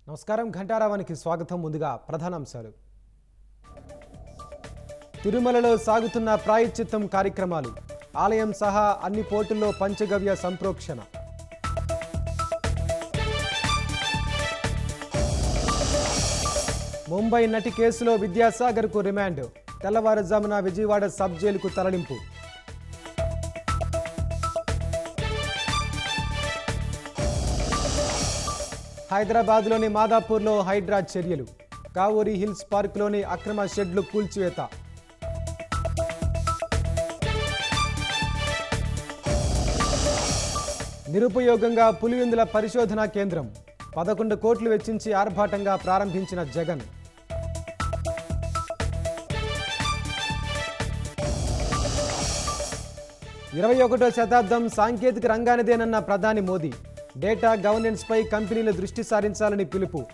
నమస్కారం ఘంటారావానికి స్వాగతం. ముందుగా ప్రధానాంశాలు. తిరుమలలో సాగుతున్న ప్రాయశ్చిత్తం కార్యక్రమాలు, ఆలయం సహా అన్ని పోర్టుల్లో పంచగవ్య సంప్రోక్షణ. ముంబై నటి కేసులో విద్యాసాగర్కు రిమాండ్, తెల్లవారుజామున విజయవాడ సబ్ జైలుకు తరలింపు. హైదరాబాద్లోని మాదాపూర్లో హైడ్రా చర్యలు, కావూరి హిల్స్ పార్కులోని అక్రమ షెడ్లు కూల్చివేత. నిరుపయోగంగా పులివెందుల పరిశోధనా కేంద్రం, 11 కోట్లు వెచ్చించి ఆర్భాటంగా ప్రారంభించిన జగన్. "21వ శతాబ్దం సాంకేతిక రంగానిదేనన్న ప్రధాని మోదీ, డేటా గవర్నెన్స్ పై కంపెనీలు దృష్టి సారించాలని పిలుపు.